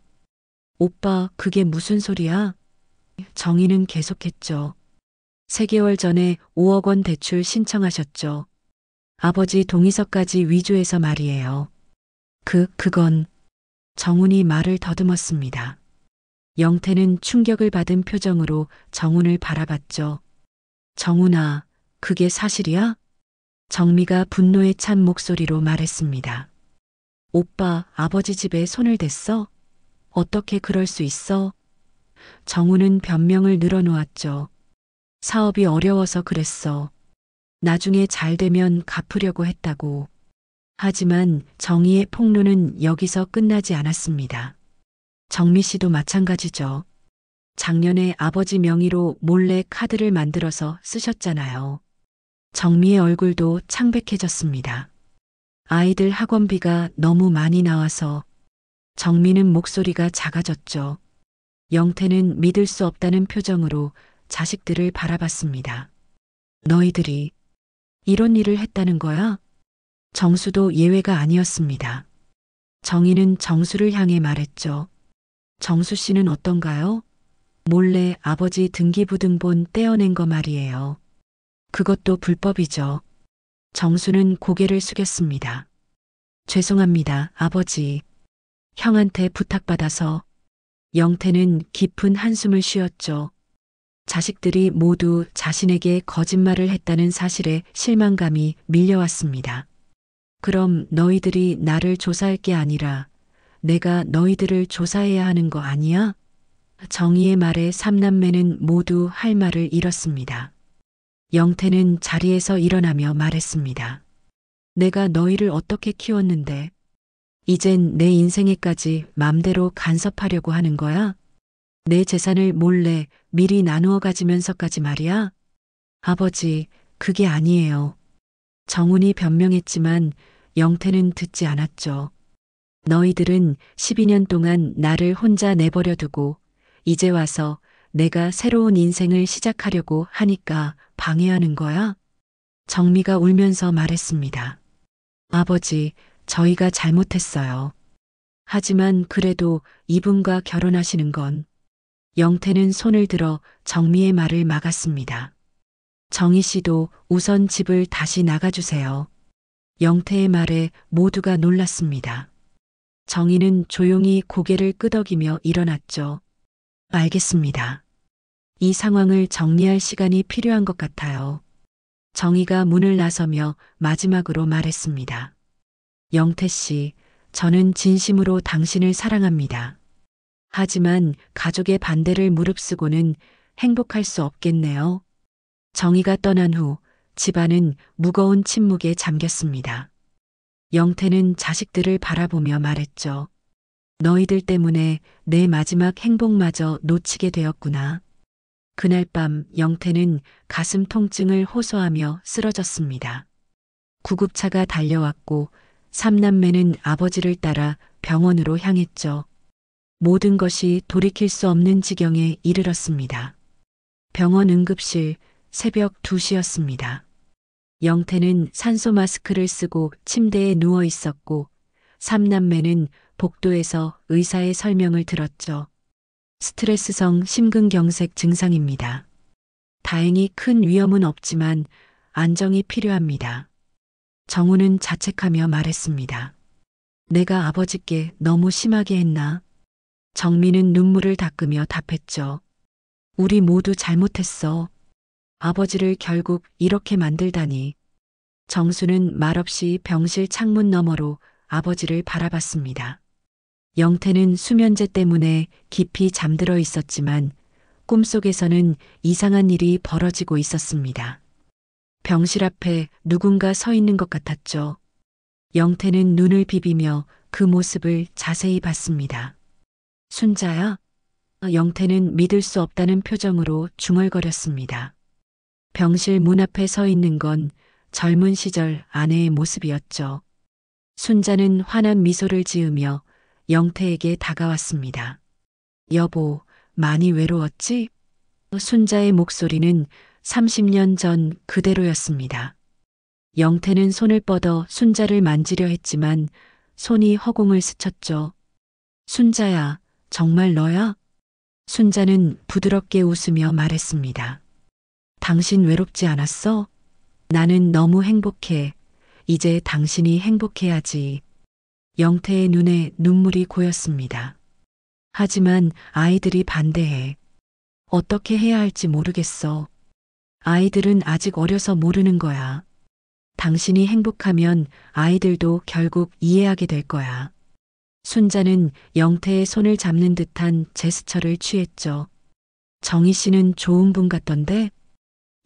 오빠, 그게 무슨 소리야? 정희는 계속했죠. 3개월 전에 5억 원 대출 신청하셨죠. 아버지 동의서까지 위조해서 말이에요. 그건 정훈이 말을 더듬었습니다. 영태는 충격을 받은 표정으로 정훈을 바라봤죠. 정훈아, 그게 사실이야? 정미가 분노에 찬 목소리로 말했습니다. 오빠, 아버지 집에 손을 댔어? 어떻게 그럴 수 있어? 정훈은 변명을 늘어놓았죠. 사업이 어려워서 그랬어. 나중에 잘 되면 갚으려고 했다고. 하지만 정희의 폭로는 여기서 끝나지 않았습니다. 정미 씨도 마찬가지죠. 작년에 아버지 명의로 몰래 카드를 만들어서 쓰셨잖아요. 정미의 얼굴도 창백해졌습니다. 아이들 학원비가 너무 많이 나와서. 정미는 목소리가 작아졌죠. 영태는 믿을 수 없다는 표정으로 자식들을 바라봤습니다. 너희들이 이런 일을 했다는 거야? 정수도 예외가 아니었습니다. 정희는 정수를 향해 말했죠. 정수 씨는 어떤가요? 몰래 아버지 등기부등본 떼어낸 거 말이에요. 그것도 불법이죠. 정수는 고개를 숙였습니다. 죄송합니다, 아버지. 형한테 부탁받아서. 영태는 깊은 한숨을 쉬었죠. 자식들이 모두 자신에게 거짓말을 했다는 사실에 실망감이 밀려왔습니다. 그럼 너희들이 나를 조사할 게 아니라 내가 너희들을 조사해야 하는 거 아니야? 정희의 말에 삼남매는 모두 할 말을 잃었습니다. 영태는 자리에서 일어나며 말했습니다. 내가 너희를 어떻게 키웠는데 이젠 내 인생에까지 맘대로 간섭하려고 하는 거야? 내 재산을 몰래 미리 나누어 가지면서까지 말이야? 아버지, 그게 아니에요. 정훈이 변명했지만 영태는 듣지 않았죠. 너희들은 12년 동안 나를 혼자 내버려 두고 이제 와서 내가 새로운 인생을 시작하려고 하니까 방해하는 거야? 정미가 울면서 말했습니다. 아버지, 저희가 잘못했어요. 하지만 그래도 이분과 결혼하시는 건 영태는 손을 들어 정미의 말을 막았습니다. 정희 씨도 우선 집을 다시 나가주세요. 영태의 말에 모두가 놀랐습니다. 정희는 조용히 고개를 끄덕이며 일어났죠. 알겠습니다. 이 상황을 정리할 시간이 필요한 것 같아요. 정희가 문을 나서며 마지막으로 말했습니다. 영태 씨, 저는 진심으로 당신을 사랑합니다. 하지만 가족의 반대를 무릅쓰고는 행복할 수 없겠네요. 정희가 떠난 후 집안은 무거운 침묵에 잠겼습니다. 영태는 자식들을 바라보며 말했죠. 너희들 때문에 내 마지막 행복마저 놓치게 되었구나. 그날 밤 영태는 가슴 통증을 호소하며 쓰러졌습니다. 구급차가 달려왔고 삼남매는 아버지를 따라 병원으로 향했죠. 모든 것이 돌이킬 수 없는 지경에 이르렀습니다. 병원 응급실 새벽 2시였습니다. 영태는 산소 마스크를 쓰고 침대에 누워 있었고 삼남매는 복도에서 의사의 설명을 들었죠. 스트레스성 심근경색 증상입니다. 다행히 큰 위험은 없지만 안정이 필요합니다. 정우는 자책하며 말했습니다. 내가 아버지께 너무 심하게 했나? 정민은 눈물을 닦으며 답했죠. 우리 모두 잘못했어. 아버지를 결국 이렇게 만들다니. 정수는 말없이 병실 창문 너머로 아버지를 바라봤습니다. 영태는 수면제 때문에 깊이 잠들어 있었지만 꿈속에서는 이상한 일이 벌어지고 있었습니다. 병실 앞에 누군가 서 있는 것 같았죠. 영태는 눈을 비비며 그 모습을 자세히 봤습니다. 순자야? 영태는 믿을 수 없다는 표정으로 중얼거렸습니다. 병실 문 앞에 서 있는 건 젊은 시절 아내의 모습이었죠. 순자는 환한 미소를 지으며 영태에게 다가왔습니다. 여보, 많이 외로웠지? 순자의 목소리는 30년 전 그대로였습니다. 영태는 손을 뻗어 순자를 만지려 했지만 손이 허공을 스쳤죠. 순자야, 정말 너야? 순자는 부드럽게 웃으며 말했습니다. 당신 외롭지 않았어? 나는 너무 행복해. 이제 당신이 행복해야지. 영태의 눈에 눈물이 고였습니다. 하지만 아이들이 반대해. 어떻게 해야 할지 모르겠어. 아이들은 아직 어려서 모르는 거야. 당신이 행복하면 아이들도 결국 이해하게 될 거야. 순자는 영태의 손을 잡는 듯한 제스처를 취했죠. 정희 씨는 좋은 분 같던데?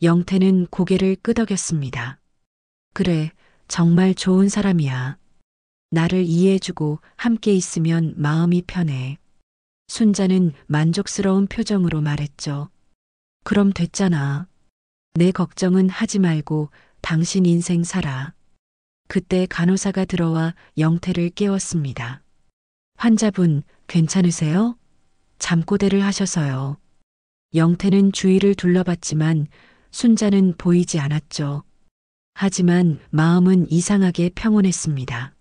영태는 고개를 끄덕였습니다. 그래, 정말 좋은 사람이야. 나를 이해해주고 함께 있으면 마음이 편해. 순자는 만족스러운 표정으로 말했죠. 그럼 됐잖아. 내 걱정은 하지 말고 당신 인생 살아. 그때 간호사가 들어와 영태를 깨웠습니다. 환자분, 괜찮으세요? 잠꼬대를 하셔서요. 영태는 주위를 둘러봤지만 순자는 보이지 않았죠. 하지만 마음은 이상하게 평온했습니다.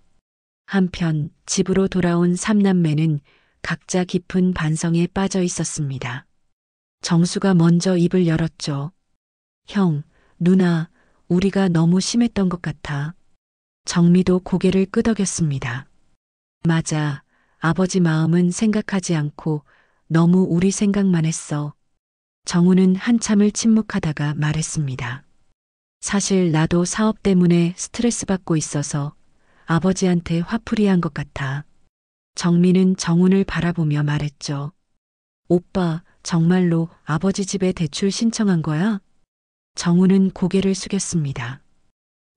한편 집으로 돌아온 삼남매는 각자 깊은 반성에 빠져 있었습니다. 정수가 먼저 입을 열었죠. 형, 누나, 우리가 너무 심했던 것 같아. 정미도 고개를 끄덕였습니다. 맞아. 아버지 마음은 생각하지 않고 너무 우리 생각만 했어. 정우는 한참을 침묵하다가 말했습니다. 사실 나도 사업 때문에 스트레스 받고 있어서 아버지한테 화풀이한 것 같아. 정민은 정훈을 바라보며 말했죠. 오빠, 정말로 아버지 집에 대출 신청한 거야? 정훈은 고개를 숙였습니다.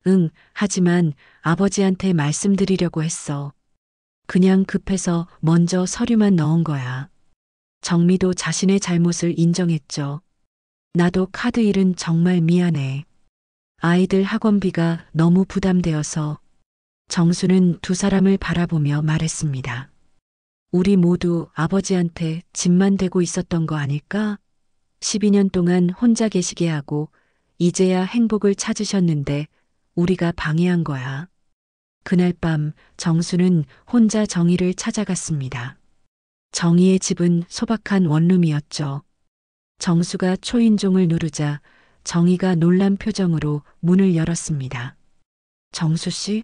응, 하지만 아버지한테 말씀드리려고 했어. 그냥 급해서 먼저 서류만 넣은 거야. 정미도 자신의 잘못을 인정했죠. 나도 카드 일은 정말 미안해. 아이들 학원비가 너무 부담되어서. 정수는 두 사람을 바라보며 말했습니다. 우리 모두 아버지한테 짐만 되고 있었던 거 아닐까? 12년 동안 혼자 계시게 하고 이제야 행복을 찾으셨는데 우리가 방해한 거야. 그날 밤 정수는 혼자 정희를 찾아갔습니다. 정희의 집은 소박한 원룸이었죠. 정수가 초인종을 누르자 정희가 놀란 표정으로 문을 열었습니다. 정수 씨?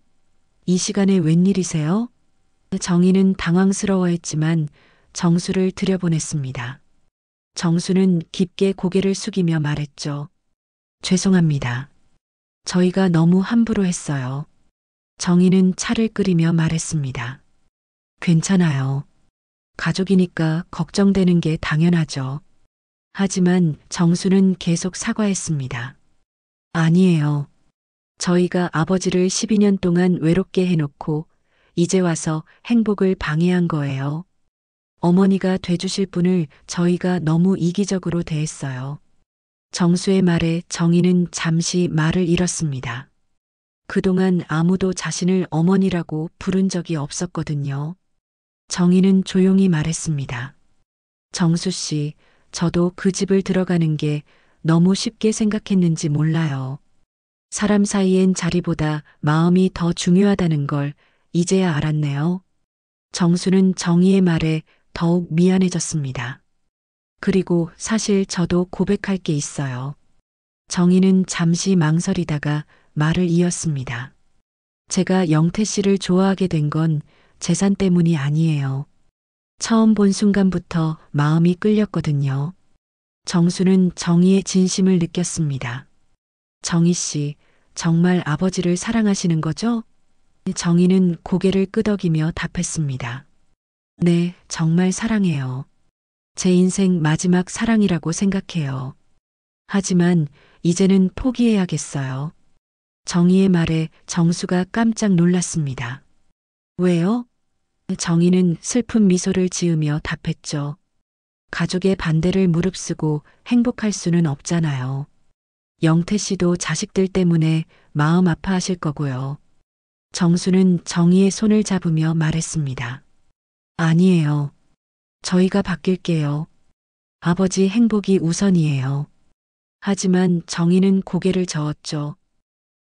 이 시간에 웬일이세요? 정희는 당황스러워했지만 정수를 들여보냈습니다. 정수는 깊게 고개를 숙이며 말했죠. 죄송합니다. 저희가 너무 함부로 했어요. 정희는 차를 끓이며 말했습니다. 괜찮아요. 가족이니까 걱정되는 게 당연하죠. 하지만 정수는 계속 사과했습니다. 아니에요. 저희가 아버지를 12년 동안 외롭게 해놓고 이제 와서 행복을 방해한 거예요. 어머니가 돼주실 분을 저희가 너무 이기적으로 대했어요. 정수의 말에 정희는 잠시 말을 잃었습니다. 그동안 아무도 자신을 어머니라고 부른 적이 없었거든요. 정희는 조용히 말했습니다. 정수 씨, 저도 그 집을 들어가는 게 너무 쉽게 생각했는지 몰라요. 사람 사이엔 자리보다 마음이 더 중요하다는 걸 이제야 알았네요. 정수는 정희의 말에 더욱 미안해졌습니다. 그리고 사실 저도 고백할 게 있어요. 정희는 잠시 망설이다가 말을 이었습니다. 제가 영태 씨를 좋아하게 된 건 재산 때문이 아니에요. 처음 본 순간부터 마음이 끌렸거든요. 정수는 정희의 진심을 느꼈습니다. 정희 씨, 정말 아버지를 사랑하시는 거죠? 정희는 고개를 끄덕이며 답했습니다. 네, 정말 사랑해요. 제 인생 마지막 사랑이라고 생각해요. 하지만 이제는 포기해야겠어요. 정희의 말에 정수가 깜짝 놀랐습니다. 왜요? 정희는 슬픈 미소를 지으며 답했죠. 가족의 반대를 무릅쓰고 행복할 수는 없잖아요. 영태 씨도 자식들 때문에 마음 아파하실 거고요. 정수는 정희의 손을 잡으며 말했습니다. 아니에요. 저희가 바뀔게요. 아버지 행복이 우선이에요. 하지만 정희는 고개를 저었죠.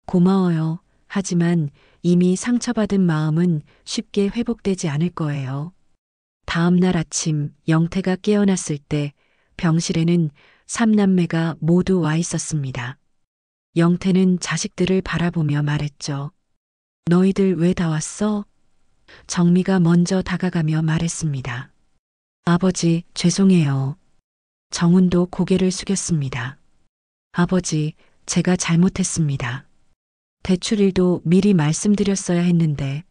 고마워요. 하지만 이미 상처받은 마음은 쉽게 회복되지 않을 거예요. 다음 날 아침 영태가 깨어났을 때 병실에는 3남매가 모두 와 있었습니다. 영태는 자식들을 바라보며 말했죠. 너희들 왜 다 왔어? 정미가 먼저 다가가며 말했습니다. 아버지, 죄송해요. 정훈도 고개를 숙였습니다. 아버지, 제가 잘못했습니다. 대출일도 미리 말씀드렸어야 했는데.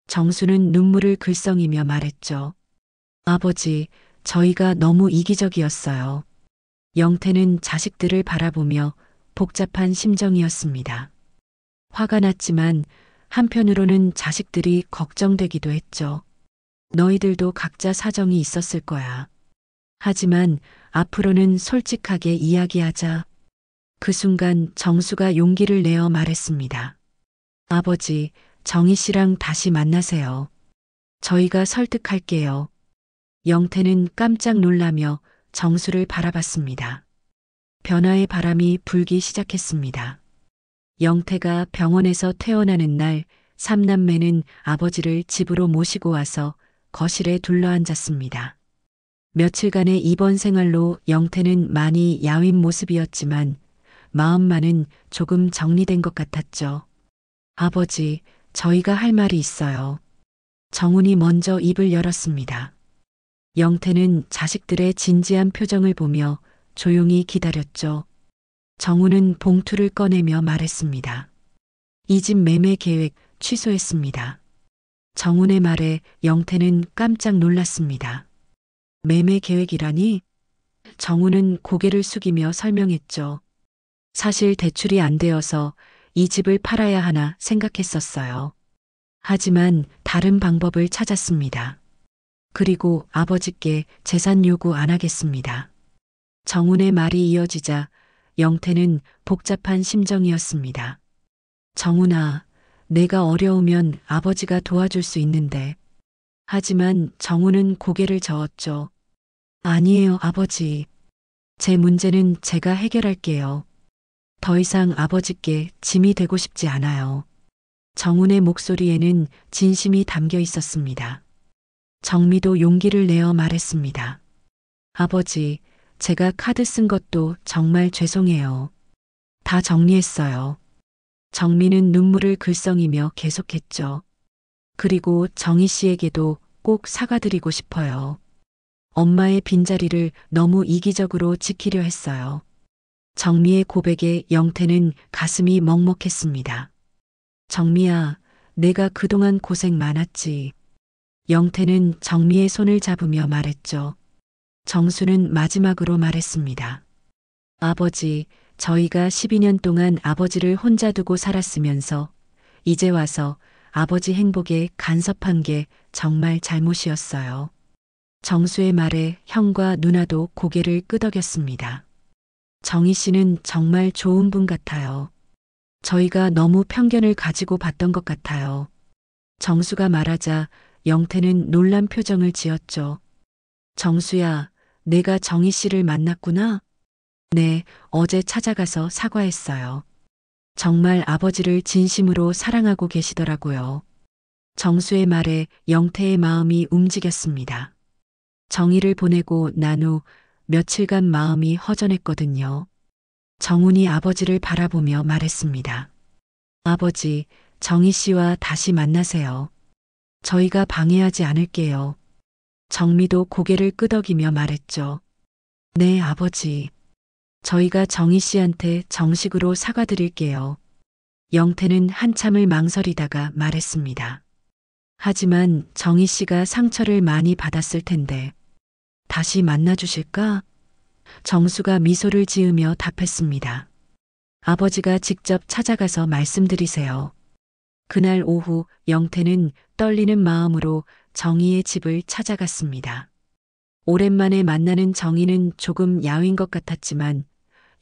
정수는 눈물을 글썽이며 말했죠. 아버지, 저희가 너무 이기적이었어요. 영태는 자식들을 바라보며 복잡한 심정이었습니다. 화가 났지만 한편으로는 자식들이 걱정되기도 했죠. 너희들도 각자 사정이 있었을 거야. 하지만 앞으로는 솔직하게 이야기하자. 그 순간 정수가 용기를 내어 말했습니다. 아버지, 정희 씨랑 다시 만나세요. 저희가 설득할게요. 영태는 깜짝 놀라며 정수를 바라봤습니다. 변화의 바람이 불기 시작했습니다. 영태가 병원에서 퇴원하는 날 3남매는 아버지를 집으로 모시고 와서 거실에 둘러앉았습니다. 며칠간의 입원 생활로 영태는 많이 야윈 모습이었지만 마음만은 조금 정리된 것 같았죠. 아버지, 저희가 할 말이 있어요. 정훈이 먼저 입을 열었습니다. 영태는 자식들의 진지한 표정을 보며 조용히 기다렸죠. 정우는 봉투를 꺼내며 말했습니다. 이 집 매매 계획 취소했습니다. 정훈의 말에 영태는 깜짝 놀랐습니다. 매매 계획이라니? 정우는 고개를 숙이며 설명했죠. 사실 대출이 안 되어서 이 집을 팔아야 하나 생각했었어요. 하지만 다른 방법을 찾았습니다. 그리고 아버지께 재산 요구 안 하겠습니다. 정훈의 말이 이어지자 영태는 복잡한 심정이었습니다. 정훈아, 내가 어려우면 아버지가 도와줄 수 있는데. 하지만 정훈은 고개를 저었죠. 아니에요, 아버지. 제 문제는 제가 해결할게요. 더 이상 아버지께 짐이 되고 싶지 않아요. 정훈의 목소리에는 진심이 담겨 있었습니다. 정미도 용기를 내어 말했습니다. 아버지, 제가 카드 쓴 것도 정말 죄송해요. 다 정리했어요. 정미는 눈물을 글썽이며 계속했죠. 그리고 정희 씨에게도 꼭 사과드리고 싶어요. 엄마의 빈자리를 너무 이기적으로 지키려 했어요. 정미의 고백에 영태는 가슴이 먹먹했습니다. 정미야, 내가 그동안 고생 많았지. 영태는 정미의 손을 잡으며 말했죠. 정수는 마지막으로 말했습니다. 아버지, 저희가 12년 동안 아버지를 혼자 두고 살았으면서 이제 와서 아버지 행복에 간섭한 게 정말 잘못이었어요. 정수의 말에 형과 누나도 고개를 끄덕였습니다. 정희 씨는 정말 좋은 분 같아요. 저희가 너무 편견을 가지고 봤던 것 같아요. 정수가 말하자 영태는 놀란 표정을 지었죠. 정수야, 내가 정희 씨를 만났구나? 네, 어제 찾아가서 사과했어요. 정말 아버지를 진심으로 사랑하고 계시더라고요. 정수의 말에 영태의 마음이 움직였습니다. 정희를 보내고 난 후 며칠간 마음이 허전했거든요. 정훈이 아버지를 바라보며 말했습니다. 아버지, 정희 씨와 다시 만나세요. 저희가 방해하지 않을게요. 정미도 고개를 끄덕이며 말했죠. 네, 아버지. 저희가 정희 씨한테 정식으로 사과드릴게요. 영태는 한참을 망설이다가 말했습니다. 하지만 정희 씨가 상처를 많이 받았을 텐데 다시 만나주실까? 정수가 미소를 지으며 답했습니다. 아버지가 직접 찾아가서 말씀드리세요. 그날 오후 영태는 떨리는 마음으로 정희의 집을 찾아갔습니다. 오랜만에 만나는 정희는 조금 야윈 것 같았지만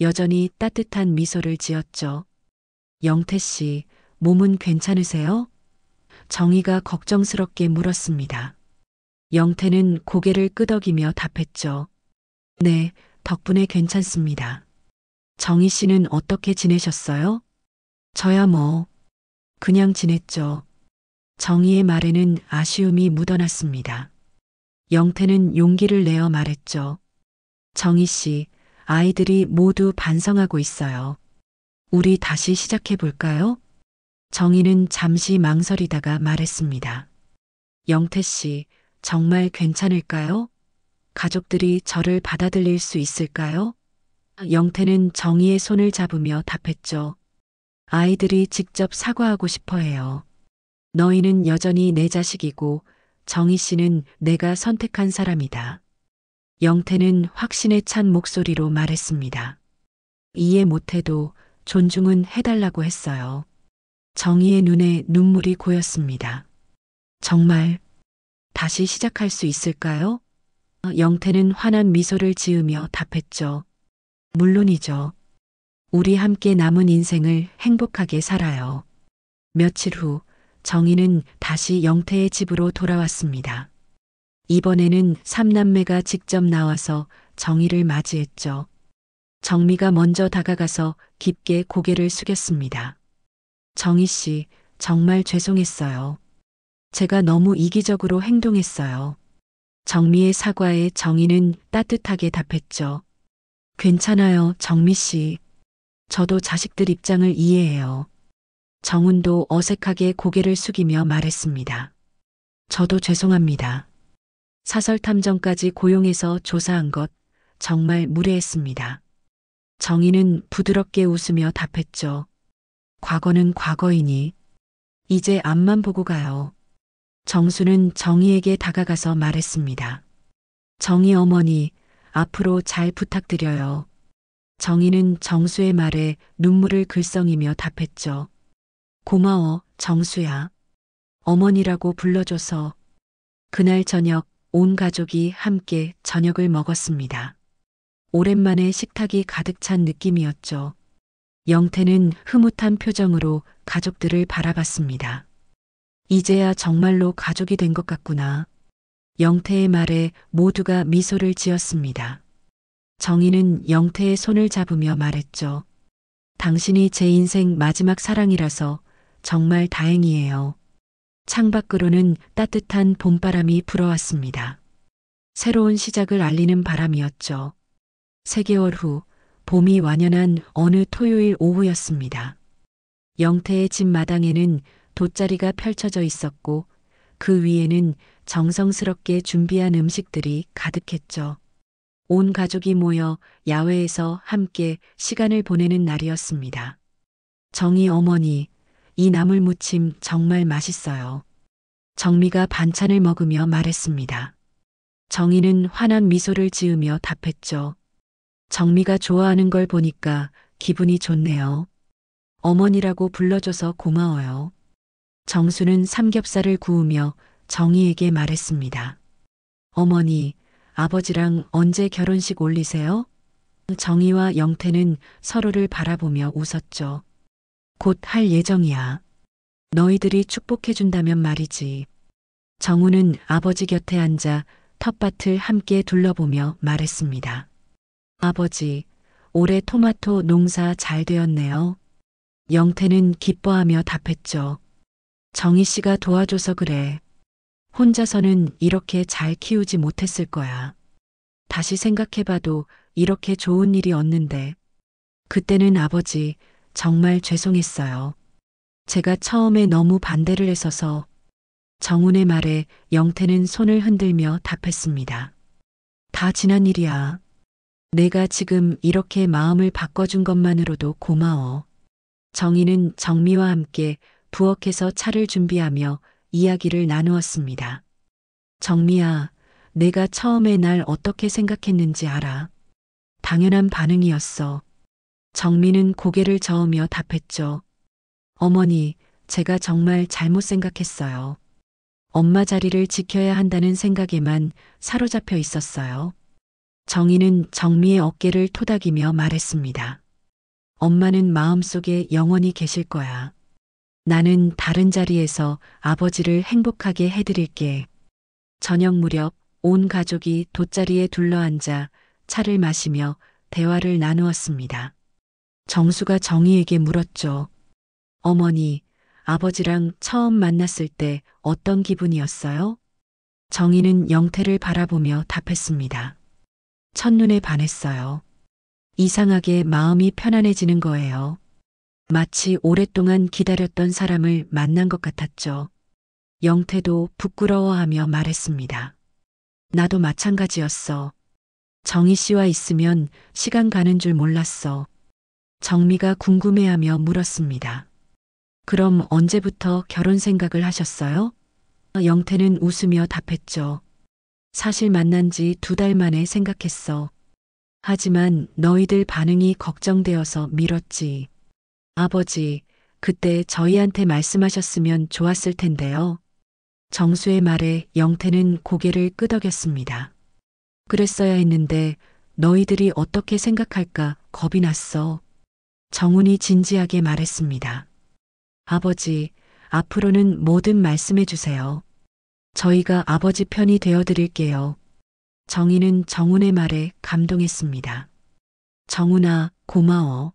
여전히 따뜻한 미소를 지었죠. 영태 씨, 몸은 괜찮으세요? 정희가 걱정스럽게 물었습니다. 영태는 고개를 끄덕이며 답했죠. 네, 덕분에 괜찮습니다. 정희 씨는 어떻게 지내셨어요? 저야 뭐, 그냥 지냈죠. 정희의 말에는 아쉬움이 묻어났습니다. 영태는 용기를 내어 말했죠. 정희 씨, 아이들이 모두 반성하고 있어요. 우리 다시 시작해 볼까요? 정희는 잠시 망설이다가 말했습니다. 영태 씨, 정말 괜찮을까요? 가족들이 저를 받아들일 수 있을까요? 영태는 정희의 손을 잡으며 답했죠. 아이들이 직접 사과하고 싶어 해요. 너희는 여전히 내 자식이고 정희 씨는 내가 선택한 사람이다. 영태는 확신에 찬 목소리로 말했습니다. 이해 못해도 존중은 해달라고 했어요. 정희의 눈에 눈물이 고였습니다. 정말 다시 시작할 수 있을까요? 영태는 환한 미소를 지으며 답했죠. 물론이죠. 우리 함께 남은 인생을 행복하게 살아요. 며칠 후 정희는 다시 영태의 집으로 돌아왔습니다. 이번에는 삼남매가 직접 나와서 정희를 맞이했죠. 정미가 먼저 다가가서 깊게 고개를 숙였습니다. 정희 씨, 정말 죄송했어요. 제가 너무 이기적으로 행동했어요. 정미의 사과에 정희는 따뜻하게 답했죠. 괜찮아요, 정미 씨. 저도 자식들 입장을 이해해요. 정훈도 어색하게 고개를 숙이며 말했습니다. 저도 죄송합니다. 사설탐정까지 고용해서 조사한 것 정말 무례했습니다. 정희는 부드럽게 웃으며 답했죠. 과거는 과거이니 이제 앞만 보고 가요. 정수는 정희에게 다가가서 말했습니다. 정희 어머니, 앞으로 잘 부탁드려요. 정희는 정수의 말에 눈물을 글썽이며 답했죠. 고마워, 정수야. 어머니라고 불러줘서. 그날 저녁 온 가족이 함께 저녁을 먹었습니다. 오랜만에 식탁이 가득 찬 느낌이었죠. 영태는 흐뭇한 표정으로 가족들을 바라봤습니다. 이제야 정말로 가족이 된 것 같구나. 영태의 말에 모두가 미소를 지었습니다. 정희는 영태의 손을 잡으며 말했죠. 당신이 제 인생 마지막 사랑이라서 정말 다행이에요. 창밖으로는 따뜻한 봄바람이 불어왔습니다. 새로운 시작을 알리는 바람이었죠. 3개월 후 봄이 완연한 어느 토요일 오후였습니다. 영태의 집 마당에는 돗자리가 펼쳐져 있었고 그 위에는 정성스럽게 준비한 음식들이 가득했죠. 온 가족이 모여 야외에서 함께 시간을 보내는 날이었습니다. 정희 어머니, 이 나물무침 정말 맛있어요. 정미가 반찬을 먹으며 말했습니다. 정희는 환한 미소를 지으며 답했죠. 정미가 좋아하는 걸 보니까 기분이 좋네요. 어머니라고 불러줘서 고마워요. 정수는 삼겹살을 구우며 정희에게 말했습니다. 어머니, 아버지랑 언제 결혼식 올리세요? 정희와 영태는 서로를 바라보며 웃었죠. 곧 할 예정이야. 너희들이 축복해준다면 말이지. 정우는 아버지 곁에 앉아 텃밭을 함께 둘러보며 말했습니다. 아버지, 올해 토마토 농사 잘 되었네요. 영태는 기뻐하며 답했죠. 정희 씨가 도와줘서 그래. 혼자서는 이렇게 잘 키우지 못했을 거야. 다시 생각해봐도 이렇게 좋은 일이 없는데. 그때는 아버지, 정말 죄송했어요. 제가 처음에 너무 반대를 했어서. 정훈의 말에 영태는 손을 흔들며 답했습니다. 다 지난 일이야. 내가 지금 이렇게 마음을 바꿔준 것만으로도 고마워. 정희는 정미와 함께 부엌에서 차를 준비하며 이야기를 나누었습니다. 정미야, 내가 처음에 날 어떻게 생각했는지 알아? 당연한 반응이었어. 정미는 고개를 저으며 답했죠. 어머니, 제가 정말 잘못 생각했어요. 엄마 자리를 지켜야 한다는 생각에만 사로잡혀 있었어요. 정희는 정미의 어깨를 토닥이며 말했습니다. 엄마는 마음속에 영원히 계실 거야. 나는 다른 자리에서 아버지를 행복하게 해드릴게. 저녁 무렵 온 가족이 돗자리에 둘러앉아 차를 마시며 대화를 나누었습니다. 정수가 정희에게 물었죠. 어머니, 아버지랑 처음 만났을 때 어떤 기분이었어요? 정희는 영태를 바라보며 답했습니다. 첫눈에 반했어요. 이상하게 마음이 편안해지는 거예요. 마치 오랫동안 기다렸던 사람을 만난 것 같았죠. 영태도 부끄러워하며 말했습니다. 나도 마찬가지였어. 정희 씨와 있으면 시간 가는 줄 몰랐어. 정미가 궁금해하며 물었습니다. 그럼 언제부터 결혼 생각을 하셨어요? 영태는 웃으며 답했죠. 사실 만난 지 2달 만에 생각했어. 하지만 너희들 반응이 걱정되어서 미뤘지. 아버지, 그때 저희한테 말씀하셨으면 좋았을 텐데요. 정수의 말에 영태는 고개를 끄덕였습니다. 그랬어야 했는데 너희들이 어떻게 생각할까 겁이 났어. 정훈이 진지하게 말했습니다. 아버지, 앞으로는 뭐든 말씀해 주세요. 저희가 아버지 편이 되어 드릴게요. 정희는 정훈의 말에 감동했습니다. 정훈아, 고마워.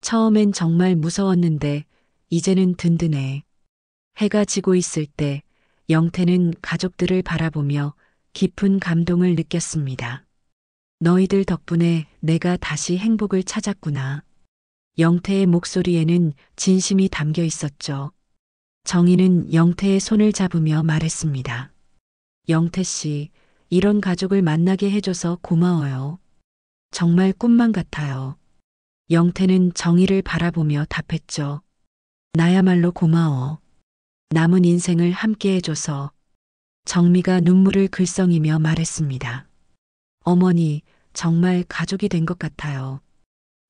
처음엔 정말 무서웠는데 이제는 든든해. 해가 지고 있을 때 영태는 가족들을 바라보며 깊은 감동을 느꼈습니다. 너희들 덕분에 내가 다시 행복을 찾았구나. 영태의 목소리에는 진심이 담겨 있었죠. 정희는 영태의 손을 잡으며 말했습니다. 영태 씨, 이런 가족을 만나게 해줘서 고마워요. 정말 꿈만 같아요. 영태는 정희를 바라보며 답했죠. 나야말로 고마워. 남은 인생을 함께 해줘서. 정미가 눈물을 글썽이며 말했습니다. 어머니, 정말 가족이 된 것 같아요.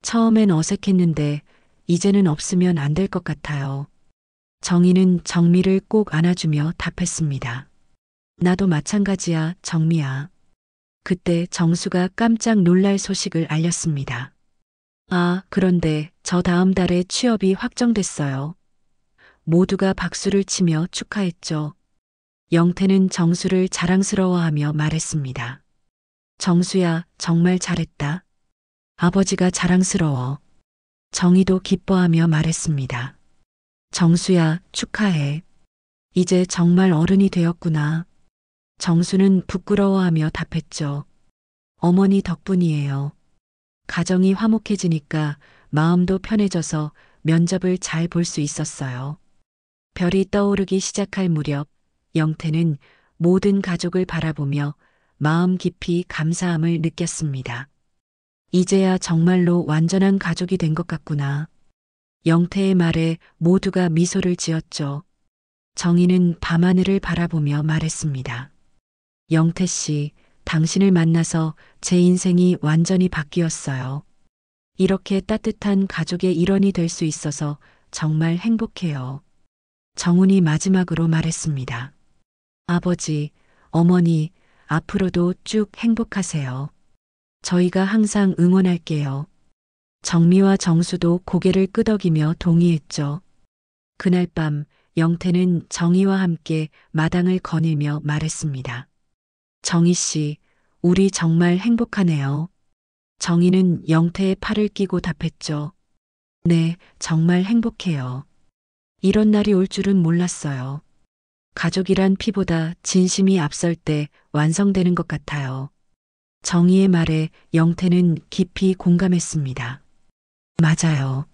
처음엔 어색했는데 이제는 없으면 안 될 것 같아요. 정희는 정미를 꼭 안아주며 답했습니다. 나도 마찬가지야, 정미야. 그때 정수가 깜짝 놀랄 소식을 알렸습니다. 아, 그런데 저 다음 달에 취업이 확정됐어요. 모두가 박수를 치며 축하했죠. 영태는 정수를 자랑스러워하며 말했습니다. 정수야, 정말 잘했다. 아버지가 자랑스러워. 정희도 기뻐하며 말했습니다. 정수야, 축하해. 이제 정말 어른이 되었구나. 정수는 부끄러워하며 답했죠. 어머니 덕분이에요. 가정이 화목해지니까 마음도 편해져서 면접을 잘 볼 수 있었어요. 별이 떠오르기 시작할 무렵 영태는 모든 가족을 바라보며 마음 깊이 감사함을 느꼈습니다. 이제야 정말로 완전한 가족이 된 것 같구나. 영태의 말에 모두가 미소를 지었죠. 정희는 밤하늘을 바라보며 말했습니다. 영태 씨, 당신을 만나서 제 인생이 완전히 바뀌었어요. 이렇게 따뜻한 가족의 일원이 될 수 있어서 정말 행복해요. 정훈이 마지막으로 말했습니다. 아버지, 어머니, 앞으로도 쭉 행복하세요. 저희가 항상 응원할게요. 정미와 정수도 고개를 끄덕이며 동의했죠. 그날 밤 영태는 정희와 함께 마당을 거닐며 말했습니다. 정희 씨, 우리 정말 행복하네요. 정희는 영태의 팔을 끼고 답했죠. 네, 정말 행복해요. 이런 날이 올 줄은 몰랐어요. 가족이란 피보다 진심이 앞설 때 완성되는 것 같아요. 정희의 말에 영태는 깊이 공감했습니다. 맞아요.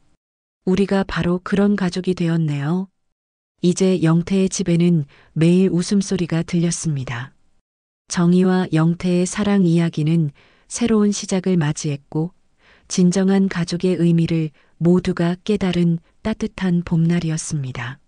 우리가 바로 그런 가족이 되었네요. 이제 영태의 집에는 매일 웃음소리가 들렸습니다. 정희와 영태의 사랑 이야기는 새로운 시작을 맞이했고 진정한 가족의 의미를 모두가 깨달은 따뜻한 봄날이었습니다.